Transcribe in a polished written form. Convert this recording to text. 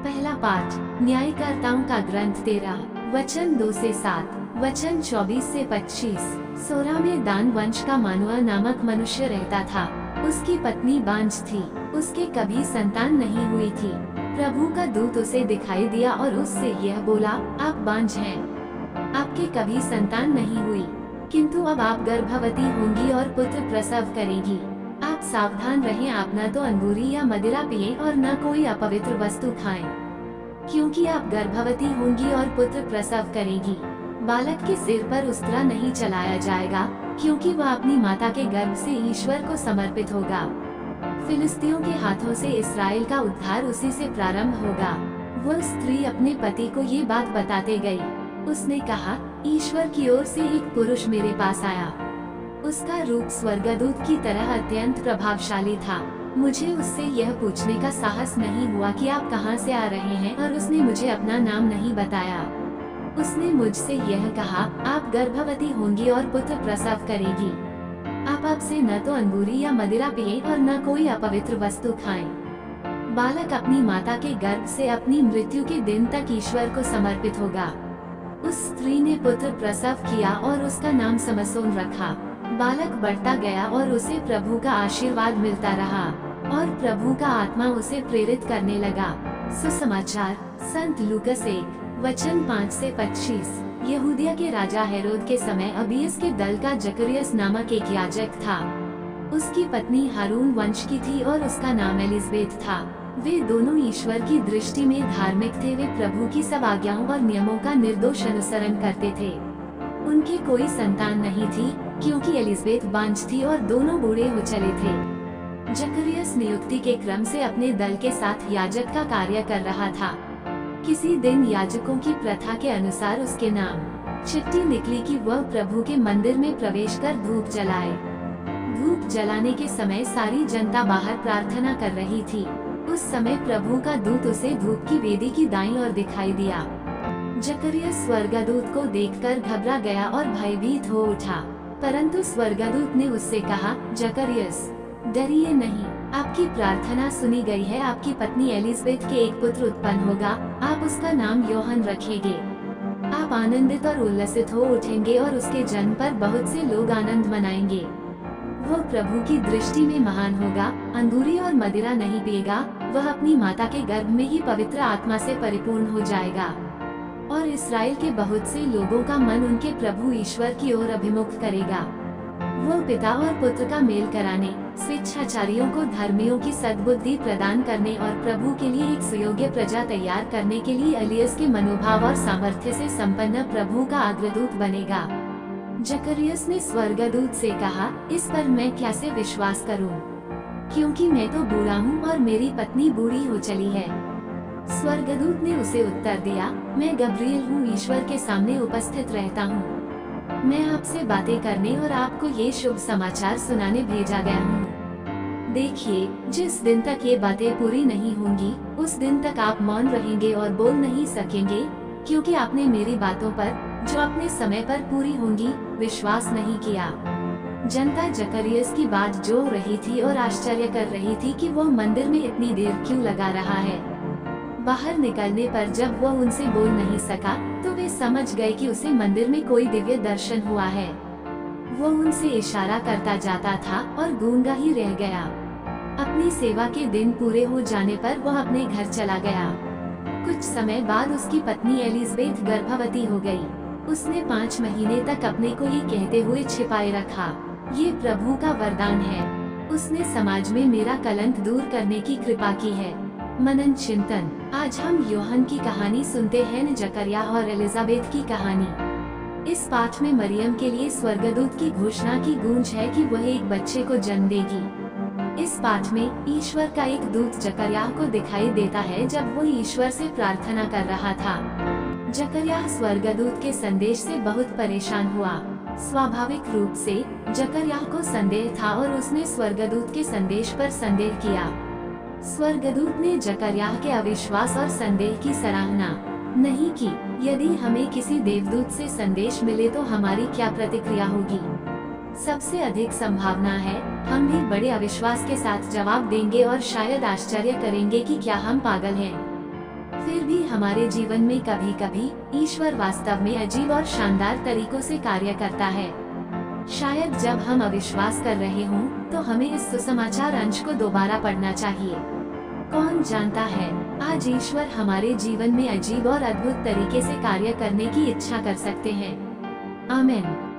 पहला पाठ न्यायकर्ताओं का ग्रंथ 13 वचन 2 से 7, वचन 24 से 25। सोरा में दान वंश का मानुआ नामक मनुष्य रहता था। उसकी पत्नी बांझ थी, उसके कभी संतान नहीं हुई थी। प्रभु का दूत उसे दिखाई दिया और उससे यह बोला, आप बांझ हैं, आपके कभी संतान नहीं हुई, किंतु अब आप गर्भवती होंगी और पुत्र प्रसव करेगी। आप सावधान रहें, आप न तो अंगूरी या मदिरा पिएं और न कोई अपवित्र वस्तु खाएं, क्योंकि आप गर्भवती होंगी और पुत्र प्रसव करेगी। बालक के सिर पर उस्तरा नहीं चलाया जाएगा, क्योंकि वह अपनी माता के गर्भ से ईश्वर को समर्पित होगा। फिलिस्तियों के हाथों से इस्राएल का उद्धार उसी से प्रारंभ होगा। वह स्त्री अपने पति को ये बात बताते गई। उसने कहा, ईश्वर की ओर से एक पुरुष मेरे पास आया। उसका रूप स्वर्गदूत की तरह अत्यंत प्रभावशाली था। मुझे उससे यह पूछने का साहस नहीं हुआ कि आप कहां से आ रहे हैं, और उसने मुझे अपना नाम नहीं बताया। उसने मुझसे यह कहा, आप गर्भवती होंगी और पुत्र प्रसव करेगी। आप अब से न तो अंगूरी या मदिरा पिएं और न कोई अपवित्र वस्तु खाएं। बालक अपनी माता के गर्भ से अपनी मृत्यु के दिन तक ईश्वर को समर्पित होगा। उस स्त्री ने पुत्र प्रसव किया और उसका नाम समसोन रखा। बालक बढ़ता गया और उसे प्रभु का आशीर्वाद मिलता रहा, और प्रभु का आत्मा उसे प्रेरित करने लगा। सुसमाचार संत लूकस 1 वचन 5 से 25। यहूदिया के राजा हेरोद के समय अबियस के दल का जकरियस नामक एक याजक था। उसकी पत्नी हारून वंश की थी और उसका नाम एलिजबेथ था। वे दोनों ईश्वर की दृष्टि में धार्मिक थे। वे प्रभु की सब आज्ञाओं और नियमों का निर्दोष अनुसरण करते थे। उनकी कोई संतान नहीं थी, क्योंकि एलिजबेथ बांझ थी और दोनों बूढ़े हो चले थे। जकरियस नियुक्ति के क्रम से अपने दल के साथ याजक का कार्य कर रहा था। किसी दिन याजकों की प्रथा के अनुसार उसके नाम चिट्ठी निकली कि वह प्रभु के मंदिर में प्रवेश कर धूप जलाए। धूप जलाने के समय सारी जनता बाहर प्रार्थना कर रही थी। उस समय प्रभु का दूत उसे धूप की वेदी की दाईं ओर दिखाई दिया। जकरियस स्वर्गदूत को देखकर घबरा गया और भयभीत हो उठा, परंतु स्वर्गदूत ने उससे कहा, जकरियस डरिए नहीं, आपकी प्रार्थना सुनी गई है। आपकी पत्नी एलिजबेथ के एक पुत्र उत्पन्न होगा, आप उसका नाम योहन रखेंगे। आप आनंदित और उल्लसित हो उठेंगे और उसके जन्म पर बहुत से लोग आनंद मनाएंगे। वह प्रभु की दृष्टि में महान होगा, अंगूरी और मदिरा नहीं पिएगा। वह अपनी माता के गर्भ में ही पवित्र आत्मा से परिपूर्ण हो जाएगा, और इस्राएल के बहुत से लोगों का मन उनके प्रभु ईश्वर की ओर अभिमुख करेगा। वो पिता और पुत्र का मेल कराने, स्वेच्छाचारियों को धर्मियों की सद्बुद्धि प्रदान करने और प्रभु के लिए एक सुयोग्य प्रजा तैयार करने के लिए एलियस के मनोभाव और सामर्थ्य से संपन्न प्रभु का अग्रदूत बनेगा। जकरियस ने स्वर्गदूत से कहा, इस पर मैं कैसे विश्वास करूं? क्योंकि मैं तो बूढ़ा हूं और मेरी पत्नी बूढ़ी हो चली है। स्वर्गदूत ने उसे उत्तर दिया, मैं गब्रिएल हूँ, ईश्वर के सामने उपस्थित रहता हूँ। मैं आपसे बातें करने और आपको ये शुभ समाचार सुनाने भेजा गया हूँ। देखिए, जिस दिन तक ये बातें पूरी नहीं होंगी, उस दिन तक आप मौन रहेंगे और बोल नहीं सकेंगे, क्योंकि आपने मेरी बातों पर, जो अपने समय पर पूरी होंगी, विश्वास नहीं किया। जनता जकरियस की बात जो रही थी और आश्चर्य कर रही थी कि वो मंदिर में इतनी देर क्यों लगा रहा है। बाहर निकलने पर जब वह उनसे बोल नहीं सका, तो वे समझ गए कि उसे मंदिर में कोई दिव्य दर्शन हुआ है। वो उनसे इशारा करता जाता था और गूंगा ही रह गया। अपनी सेवा के दिन पूरे हो जाने पर वह अपने घर चला गया। कुछ समय बाद उसकी पत्नी एलिजबेथ गर्भवती हो गई। उसने 5 महीने तक अपने को ये कहते हुए छिपाए रखा, ये प्रभु का वरदान है। उसने समाज में मेरा कलंक दूर करने की कृपा की है। मनन चिंतन। आज हम योहन की कहानी सुनते हैं, जकरिया और एलिजाबेथ की कहानी। इस पाठ में मरियम के लिए स्वर्गदूत की घोषणा की गूंज है कि वह एक बच्चे को जन्म देगी। इस पाठ में ईश्वर का एक दूत जकरिया को दिखाई देता है जब वो ईश्वर से प्रार्थना कर रहा था। जकरिया स्वर्गदूत के संदेश से बहुत परेशान हुआ। स्वाभाविक रूप से जकरिया को संदेह था और उसने स्वर्गदूत के संदेश पर संदेह किया। स्वर्गदूत ने जकरिया के अविश्वास और संदेह की सराहना नहीं की। यदि हमें किसी देवदूत से संदेश मिले तो हमारी क्या प्रतिक्रिया होगी? सबसे अधिक संभावना है हम भी बड़े अविश्वास के साथ जवाब देंगे और शायद आश्चर्य करेंगे कि क्या हम पागल हैं। फिर भी हमारे जीवन में कभी कभी ईश्वर वास्तव में अजीब और शानदार तरीकों से कार्य करता है। शायद जब हम अविश्वास कर रहे हों, तो हमें इस सुसमाचार अंश को दोबारा पढ़ना चाहिए। कौन जानता है, आज ईश्वर हमारे जीवन में अजीब और अद्भुत तरीके से कार्य करने की इच्छा कर सकते हैं। आमीन।